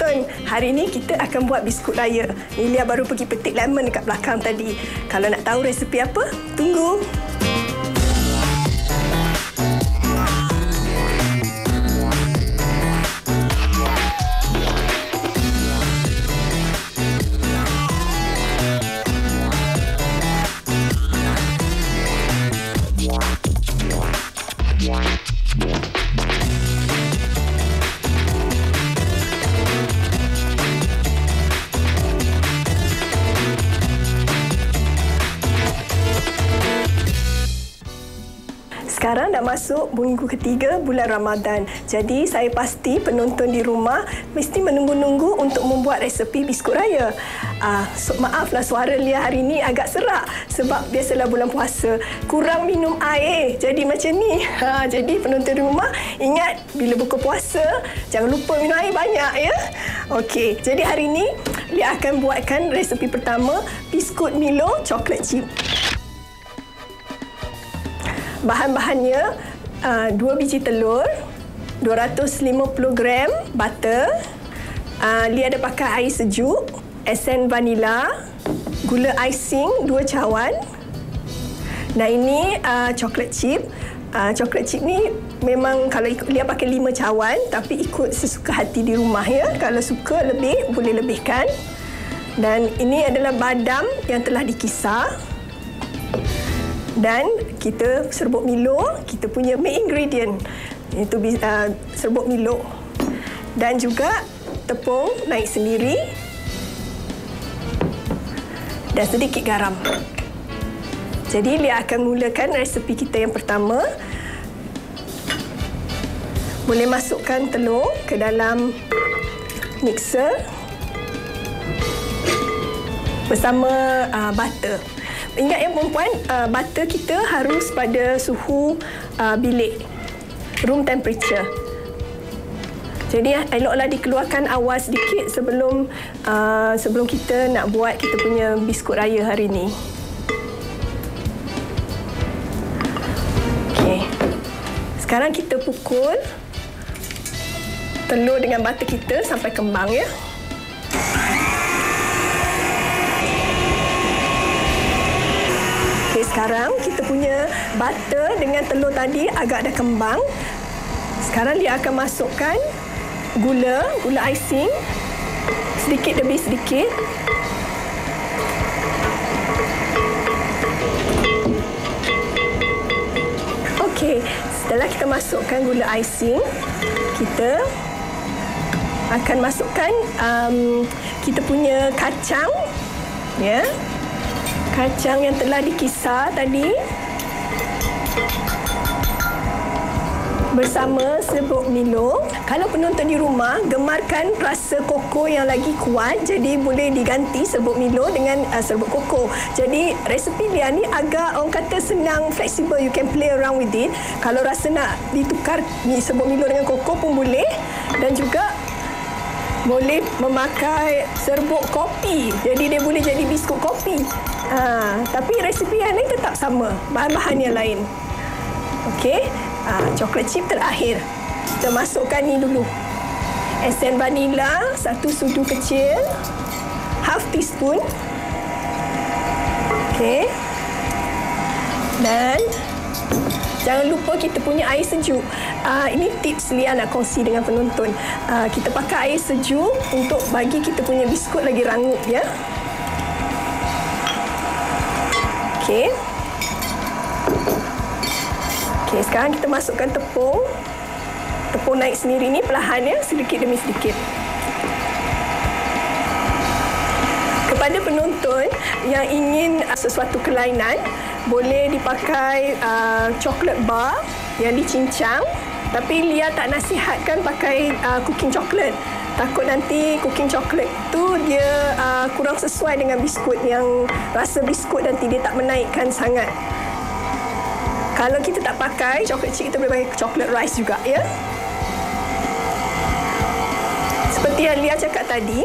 penonton, hari ini kita akan buat biskut raya. Lia baru pergi petik lemon dekat belakang tadi. Kalau nak tahu resepi apa, tunggu. Sekarang dah masuk minggu ketiga bulan Ramadan. Jadi saya pasti penonton di rumah mesti menunggu-nunggu untuk membuat resepi biskut raya. Maaflah suara Lia hari ini agak serak sebab biasalah bulan puasa kurang minum air. Jadi macam ni. Jadi penonton di rumah ingat bila buka puasa jangan lupa minum air banyak ya. Okey, jadi hari ini Lia akan buatkan resepi pertama, biskut Milo coklat chip. Bahan-bahannya 2 biji telur, 250 gram butter, Lia ada pakai air sejuk, esen vanila, gula icing 2 cawan. Dan ini coklat chip. Coklat chip ni memang kalau Lia pakai 5 cawan tapi ikut sesuka hati di rumah ya. Kalau suka lebih boleh lebihkan. Dan ini adalah badam yang telah dikisar. Dan kita serbuk Milo, kita punya main ingredient iaitu serbuk Milo. Dan juga tepung naik sendiri dan sedikit garam. Jadi Lia akan mulakan resepi kita yang pertama. Boleh masukkan telur ke dalam mixer bersama butter. Ingat ya perempuan, butter kita harus pada suhu bilik, room temperature. Jadi eloklah dikeluarkan awal sedikit sebelum kita nak buat kita punya biskut raya hari ini. Okey. Sekarang kita pukul telur dengan butter kita sampai kembang ya. Sekarang kita punya butter dengan telur tadi agak dah kembang. Sekarang dia akan masukkan gula icing sedikit demi sedikit. Okey, setelah kita masukkan gula icing, kita akan masukkan kita punya kacang ya. Kacang yang telah dikisar tadi bersama serbuk Milo. Kalau penonton di rumah gemarkan rasa koko yang lagi kuat, jadi boleh diganti serbuk Milo dengan serbuk koko. Jadi resepi dia ni agak orang kata senang, fleksibel, you can play around with it. Kalau rasa nak ditukar serbuk Milo dengan koko pun boleh, dan juga boleh memakai serbuk kopi. Jadi dia boleh jadi biskut kopi. Tapi resepi yang lain tetap sama, bahan-bahan yang lain. Okey, coklat chip terakhir. Kita masukkan ni dulu. Esen vanila 1 sudu kecil, half teaspoon. Okey. Dan jangan lupa kita punya air sejuk. Ini tips Lia nak kongsi dengan penonton. Kita pakai air sejuk untuk bagi kita punya biskut lagi rangup ya. Okey. Okey, sekarang kita masukkan tepung. Tepung naik sendiri ni perlahan ya, sedikit demi sedikit. Kepada penonton yang ingin sesuatu kelainan, boleh dipakai coklat bar yang dicincang. Tapi Lia tak nasihatkan pakai cooking chocolate. Takut nanti cooking chocolate tu dia kurang sesuai dengan biskut, yang rasa biskut nanti dia tak menaikkan sangat. Kalau kita tak pakai coklat chip, kita boleh pakai coklat rice juga ya. Seperti yang Lia cakap tadi,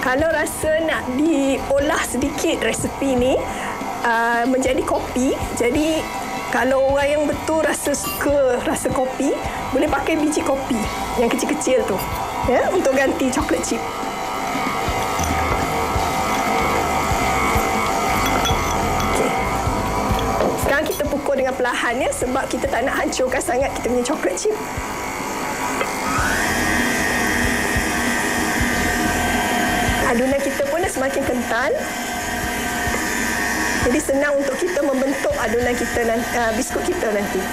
kalau rasa nak diolah sedikit resepi ni menjadi kopi, jadi kalau orang yang betul suka rasa kopi, boleh pakai biji kopi yang kecil-kecil tu. Ya, untuk ganti coklat chip. Okey. Sekarang kita pukul dengan perlahan ya, sebab kita tak nak hancurkan sangat kita punya coklat chip. Adunan kita pun dah semakin kental. Jadi senang untuk kita membentuk adunan kita nanti, biskut kita nanti.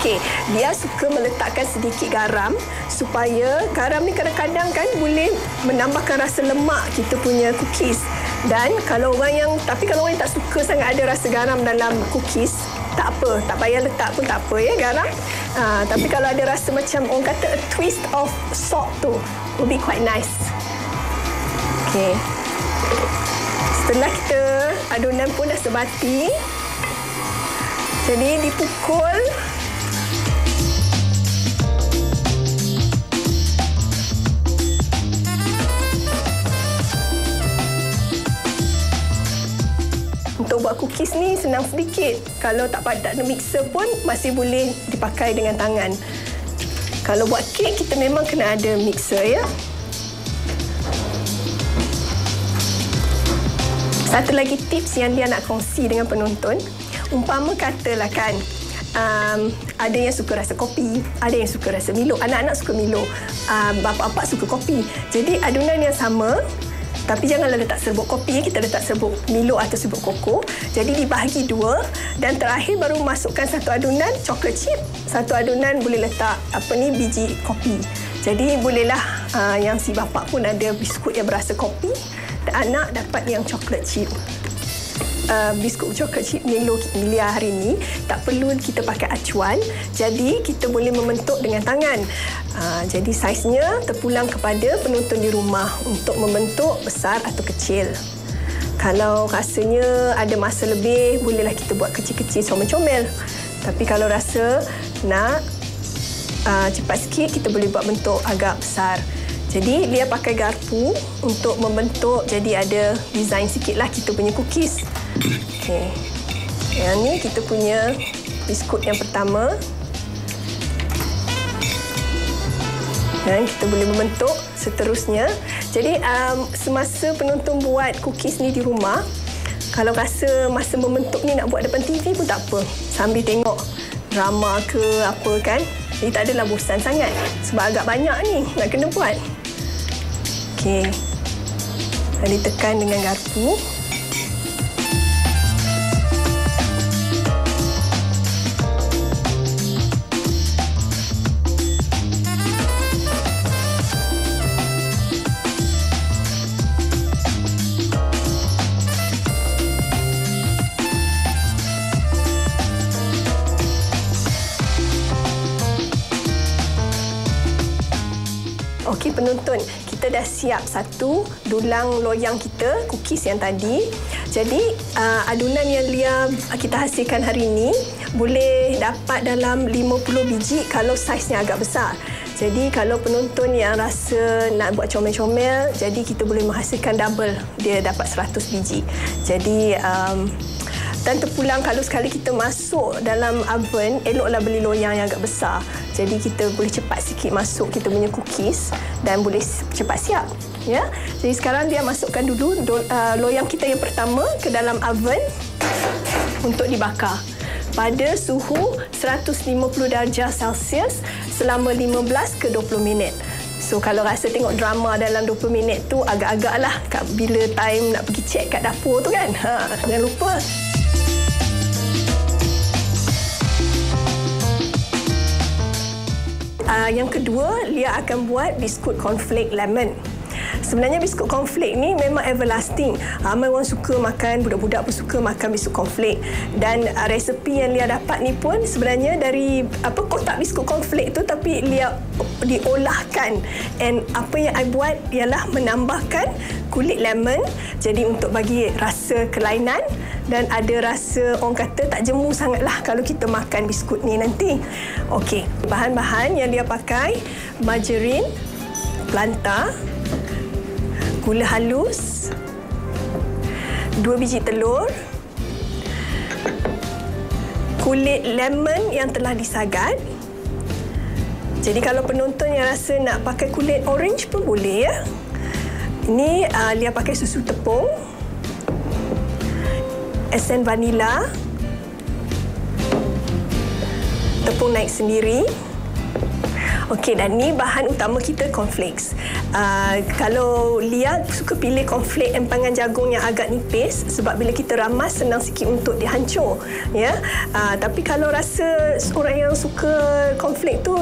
Okey, dia suka meletakkan sedikit garam supaya garam ni kadang-kadang kan boleh menambahkan rasa lemak kita punya cookies. Dan kalau orang yang kalau orang yang tak suka sangat ada rasa garam dalam cookies, tak apa, tak payah letak pun tak apa ya garam. Tapi kalau ada rasa macam orang kata a twist of salt tu will be quite nice. Okey. Setelah kita adunan pun dah sebati, jadi dipukul. Untuk buat cookies ni senang sedikit. Kalau tak ada mixer pun masih boleh dipakai dengan tangan. Kalau buat kek kita memang kena ada mixer ya. Satu lagi tips yang dia nak kongsi dengan penonton, umpama katalah kan ada yang suka rasa kopi, ada yang suka rasa Milo. Anak-anak suka Milo, bapa-bapa suka kopi. Jadi adunan yang sama, tapi janganlah letak serbuk kopi, kita letak serbuk Milo atau serbuk koko. Jadi dibahagi dua dan terakhir baru masukkan satu adunan coklat chip. Satu adunan boleh letak biji kopi. Jadi bolehlah yang si bapa pun ada biskut yang berasa kopi dan anak dapat yang coklat chip. Biskut coklat chip Milo Milia hari ini tak perlu kita pakai acuan, jadi kita boleh membentuk dengan tangan. Jadi saiznya terpulang kepada penonton di rumah untuk membentuk besar atau kecil. Kalau rasanya ada masa lebih, bolehlah kita buat kecil-kecil comel-comel. Tapi kalau rasa nak cepat sikit, kita boleh buat bentuk agak besar. Jadi dia pakai garpu untuk membentuk, jadi ada design sikitlah kita punya cookies. Okey. Yang ni kita punya biskut yang pertama. Dan kita boleh membentuk seterusnya. Jadi semasa penonton buat cookies ni di rumah, kalau rasa masa membentuk ni nak buat depan TV pun tak apa. Sambil tengok drama ke apa kan. Jadi tak adalah bosan sangat. Sebab agak banyak ni nak kena buat. Okey. Dan ditekan dengan garpu. Okey penonton, kita dah siap satu dulang loyang kita, cookies yang tadi. Jadi adunan yang Lia kita hasilkan hari ini boleh dapat dalam 50 biji kalau saiznya agak besar. Jadi kalau penonton yang rasa nak buat comel-comel, jadi kita boleh menghasilkan double, dia dapat 100 biji. Jadi dan terpulang kalau sekali kita masuk dalam oven, eloklah beli loyang yang agak besar. Jadi kita boleh cepat sikit masuk kita punya cookies dan boleh cepat siap. Ya. Jadi sekarang dia masukkan dulu loyang kita yang pertama ke dalam oven untuk dibakar pada suhu 150 darjah Celsius selama 15 ke 20 minit. So kalau rasa tengok drama dalam 20 minit tu agak-agaklah bila time nak pergi check kat dapur tu kan. Jangan lupa. Yang kedua, Lia akan buat biskut cornflake lemon. Sebenarnya biskut cornflake ni memang everlasting. Ramai orang suka makan, budak-budak pun suka makan biskut cornflake. Dan resepi yang Lia dapat ni pun sebenarnya dari kotak biskut cornflake tu, tapi Lia diolahkan. And apa yang I buat ialah menambahkan kulit lemon, jadi untuk bagi rasa kelainan, dan ada rasa orang kata tak jemu sangatlah kalau kita makan biskut ni nanti. Okey, bahan-bahan yang dia pakai: margarin, planta, gula halus, 2 biji telur, kulit lemon yang telah disagat. Jadi kalau penonton yang rasa nak pakai kulit orange pun boleh ya. Ini Lia pakai susu tepung, esen vanila, tepung naik sendiri. Okey, dan ni bahan utama kita, cornflakes. Kalau Lia suka pilih cornflakes empangan jagung yang agak nipis sebab bila kita ramas senang sikit untuk dihancur, ya. Tapi kalau rasa orang yang suka cornflakes tu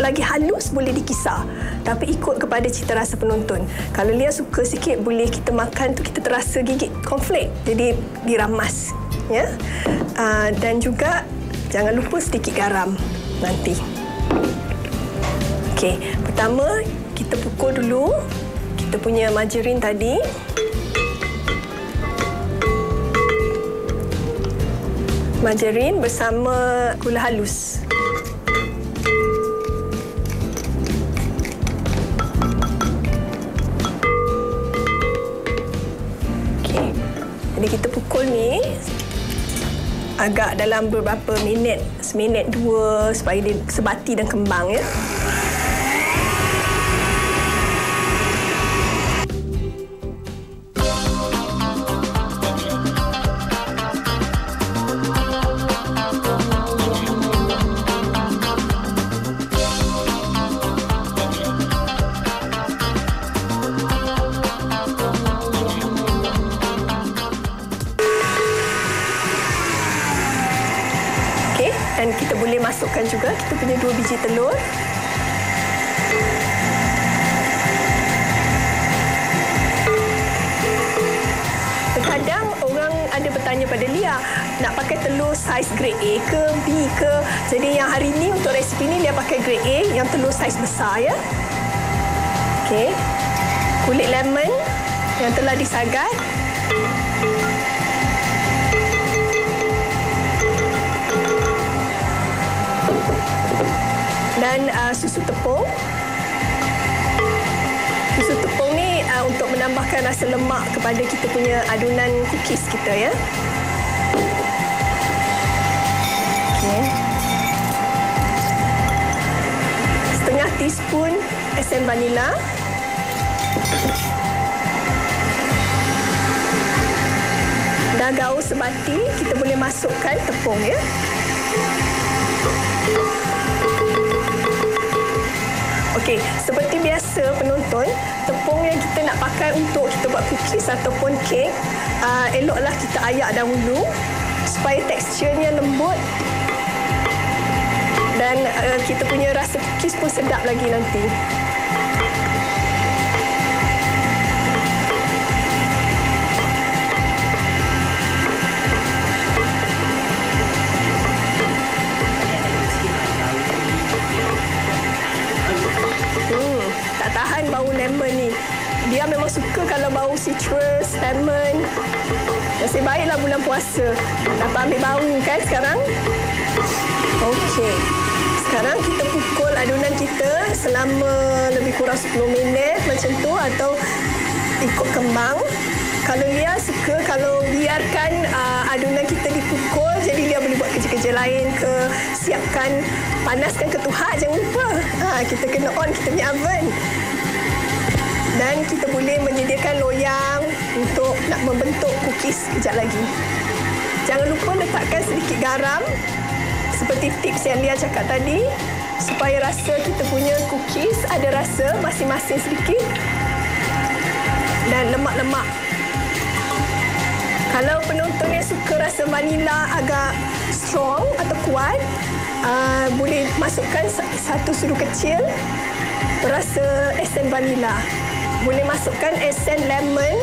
lagi halus, boleh dikisar. Tapi ikut kepada cita rasa penonton. Kalau Lia suka sikit, boleh kita makan tu kita terasa gigit cornflakes, jadi diramas, ya. Dan juga jangan lupa sedikit garam nanti. Okey, pertama kita pukul dulu kita punya margarin tadi. Margarin bersama gula halus. Okey. Jadi kita pukul ni agak dalam beberapa minit, seminit dua, supaya dia sebati dan kembang, ya. Dan kita boleh masukkan juga kita punya 2 biji telur. Terkadang orang ada bertanya pada Lia, nak pakai telur saiz grade A ke B ke? Jadi yang hari ini untuk resipi ni Lia pakai grade A yang telur saiz besar, ya. Okey. Kulit lemon yang telah disagat. Dan susu tepung. Susu tepung ni untuk menambahkan rasa lemak kepada kita punya adunan cookies kita, ya. Okay. Setengah teaspoon esen vanila. Dah gaul sebati, kita boleh masukkan tepung, ya. Okey, seperti biasa penonton, tepung yang kita nak pakai untuk kita buat cookies ataupun kek, eloklah kita ayak dahulu supaya teksturnya lembut dan kita punya rasa cookies pun sedap lagi nanti. Tak tahan bau lemon ni. Dia memang suka kalau bau citrus, lemon. Nasib baiklah bulan puasa. Dapat ambil bau kan sekarang? Okey. Sekarang kita pukul adunan kita selama lebih kurang 10 minit macam tu atau ikut kembang. Kalau Lia suka, kalau biarkan adunan kita dipukul, jadi Lia boleh buat kerja-kerja lain ke, siapkan, panaskan ketuhat, jangan lupa. Kita kena on kita punya oven. Dan kita boleh menyediakan loyang untuk nak membentuk cookies kejap lagi. Jangan lupa letakkan sedikit garam, seperti tips yang Lia cakap tadi, supaya rasa kita punya cookies ada rasa masing-masing sedikit. Dan lemak-lemak. Kalau penonton yang suka rasa vanila agak strong atau kuat, boleh masukkan satu sudu kecil berasa esen vanila. Boleh masukkan esen lemon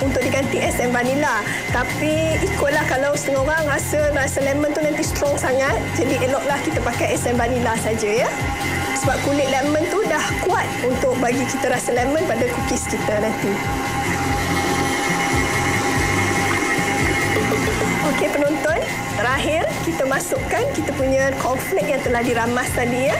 untuk diganti esen vanila. Tapi ikutlah, kalau setengah orang rasa lemon tu nanti strong sangat, jadi eloklah kita pakai esen vanila saja, ya. Sebab kulit lemon tu dah kuat untuk bagi kita rasa lemon pada cookies kita nanti. Okey penonton, terakhir kita masukkan kita punya cornflake yang telah diramas tadi ya.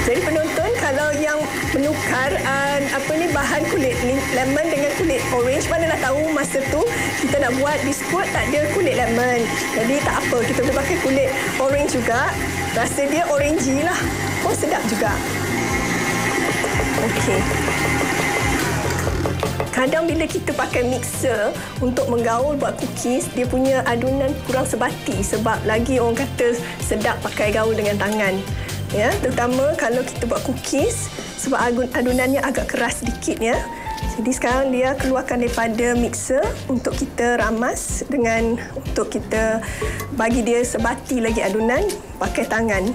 Jadi penonton, kalau yang menukar bahan kulit lemon dengan kulit orange, manalah tahu masa tu kita nak buat biskut tak ada kulit lemon. Jadi tak apa, kita boleh pakai kulit orange juga. Rasa dia orangey lah. Oh, sedap juga. Okey. Kadang bila kita pakai mixer untuk menggaul buat cookies, dia punya adunan kurang sebati sebab lagi orang kata sedap pakai gaul dengan tangan. Ya, terutama kalau kita buat cookies sebab adunannya agak keras sedikit ya. Jadi sekarang dia keluarkan daripada mixer untuk kita ramas dengan untuk kita bagi dia sebati lagi adunan pakai tangan.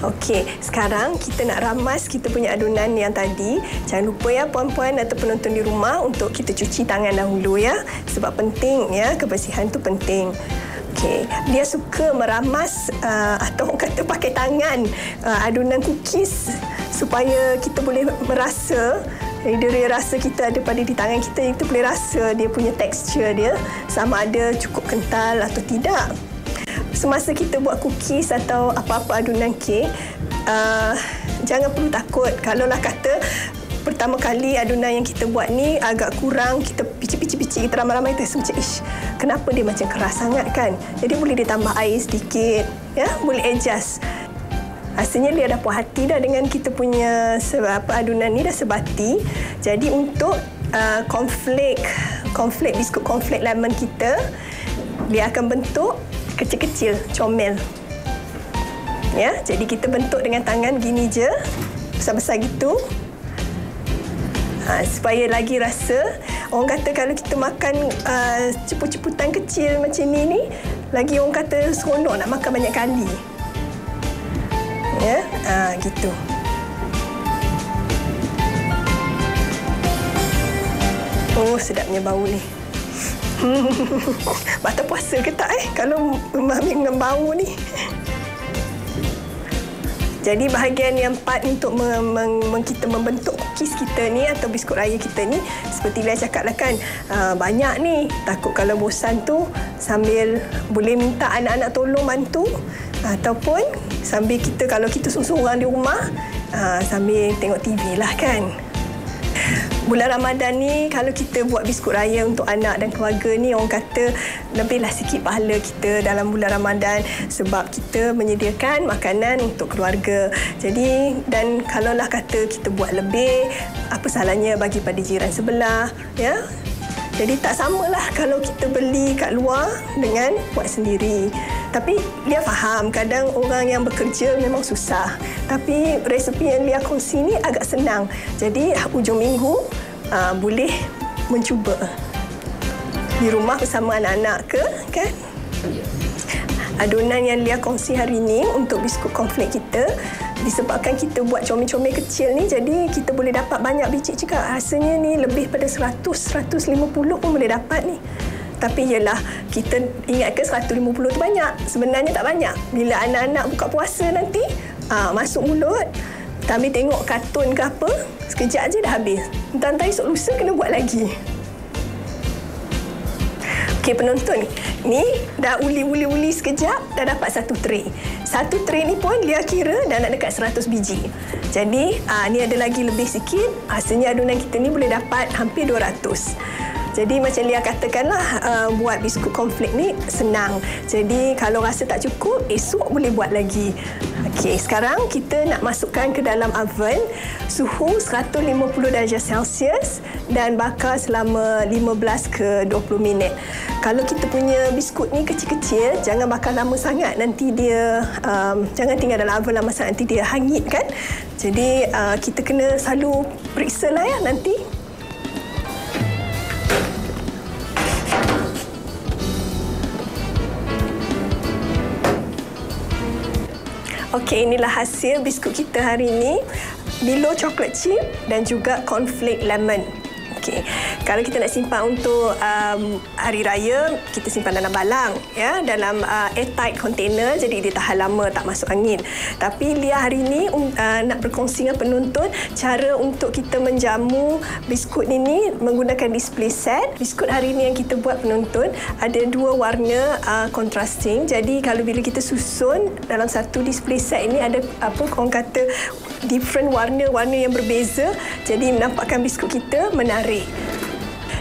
Okey, sekarang kita nak ramas kita punya adunan yang tadi. Jangan lupa ya puan-puan atau penonton di rumah untuk kita cuci tangan dahulu ya. Sebab penting ya, kebersihan tu penting. Okey, dia suka meramas atau orang kata pakai tangan adunan cookies supaya kita boleh merasa. Jadi dia rasa kita ada pada di tangan kita, kita boleh rasa dia punya tekstur dia sama ada cukup kental atau tidak. Semasa kita buat cookies atau apa-apa adunan kek, jangan perlu takut. Kalaulah kata pertama kali adunan yang kita buat ni agak kurang, kita picit-picit, kita ramai-ramai, kita macam, kenapa dia macam keras sangat kan? Jadi boleh ditambah air sedikit, ya, boleh adjust. Rasanya dia dah puas hati dah dengan kita punya adunan ni dah sebati. Jadi untuk biskut cornflake lemon kita, dia akan bentuk kecil-kecil, comel. Ya, jadi kita bentuk dengan tangan gini je, besar-besar gitu. Supaya lagi rasa, orang kata kalau kita makan ceput-ceputan kecil macam ni, lagi orang kata seronok nak makan banyak kali. Ya, gitu. Oh, sedapnya bau ni. Batal puasa ke tak kalau ambil dengan bau ni. Jadi bahagian yang part untuk kita membentuk cookies kita ni atau biskut raya kita ni, seperti Lia cakap lah kan, banyak ni. Takut kalau bosan tu sambil boleh minta anak-anak tolong bantu, ataupun sambil kita, kalau kita seorang di rumah, sambil tengok TV lah kan. Bulan Ramadan ni, kalau kita buat biskut raya untuk anak dan keluarga ni, orang kata lebihlah sikit pahala kita dalam bulan Ramadan sebab kita menyediakan makanan untuk keluarga. Jadi, dan kalaulah kata kita buat lebih, apa salahnya bagi pada jiran sebelah, ya? Jadi tak samalah kalau kita beli kat luar dengan buat sendiri. Tapi Lia faham kadang orang yang bekerja memang susah. Tapi resepi yang Lia kongsi ni agak senang. Jadi hujung minggu boleh mencuba di rumah bersama anak-anak ke, kan? Adunan yang Lia kongsi hari ni untuk biskut cornflake kita, disebabkan kita buat comel-comel kecil ni, jadi kita boleh dapat banyak biji juga. Rasanya ni lebih pada 100-150 pun boleh dapat ni. Tapi yelah, kita ingat ke 150 tu banyak? Sebenarnya tak banyak. Bila anak-anak buka puasa nanti, masuk mulut, kita ambil tengok kartun ke apa, sekejap je dah habis. Entah-entah esok lusa kena buat lagi. Okey penonton, ni dah uli sekejap, dah dapat satu tray. Satu tray ni pun Lia kira dah nak dekat 100 biji. Jadi, ni ada lagi lebih sikit. Hasilnya adunan kita ni boleh dapat hampir 200. Jadi macam Lia katakanlah, buat biskut cornflake ni senang. Jadi kalau rasa tak cukup, esok boleh buat lagi. Okey, sekarang kita nak masukkan ke dalam oven suhu 150 darjah Celsius dan bakar selama 15 ke 20 minit. Kalau kita punya biskut ni kecil-kecil, jangan bakar lama sangat. Nanti dia, jangan tinggal dalam oven lama sangat, nanti dia hangit kan. Jadi kita kena selalu periksa lah ya nanti. Okey, inilah hasil biskut kita hari ini. Milo chocolate chip dan juga cornflake lemon. Okey. Kalau kita nak simpan untuk hari raya, kita simpan dalam balang, ya, dalam airtight container, jadi dia tahan lama, tak masuk angin. Tapi Lia hari ini nak berkongsi dengan penonton cara untuk kita menjamu biskut ini menggunakan display set. Biskut hari ini yang kita buat penonton ada 2 warna contrasting. Jadi kalau bila kita susun dalam satu display set ini ada orang kata different warna-warna yang berbeza, jadi menampakkan biskut kita menarik.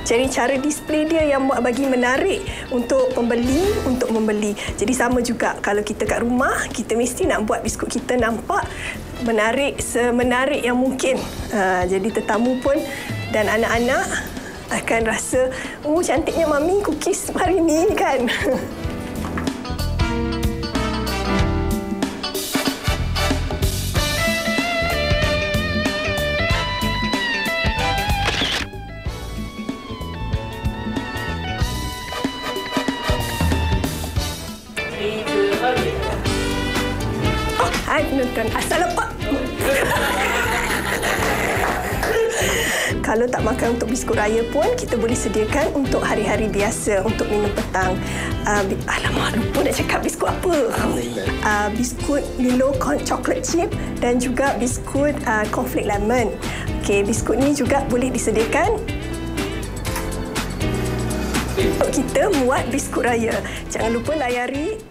Jadi cara display dia yang bagi menarik untuk pembeli untuk membeli. Jadi sama juga kalau kita kat rumah, kita mesti nak buat biskut kita nampak menarik, semenarik yang mungkin. Jadi tetamu pun dan anak-anak akan rasa, oh cantiknya Mami cookies hari ni kan. Hai penonton, asal lepak. Kalau tak makan untuk biskut raya pun, kita boleh sediakan untuk hari-hari biasa, untuk minum petang. Alamak, lupa nak cakap biskut apa. Biskut Milo chocolate chip dan juga biskut cornflake lemon. Okey, biskut ni juga boleh disediakan untuk kita buat biskut raya. Jangan lupa layari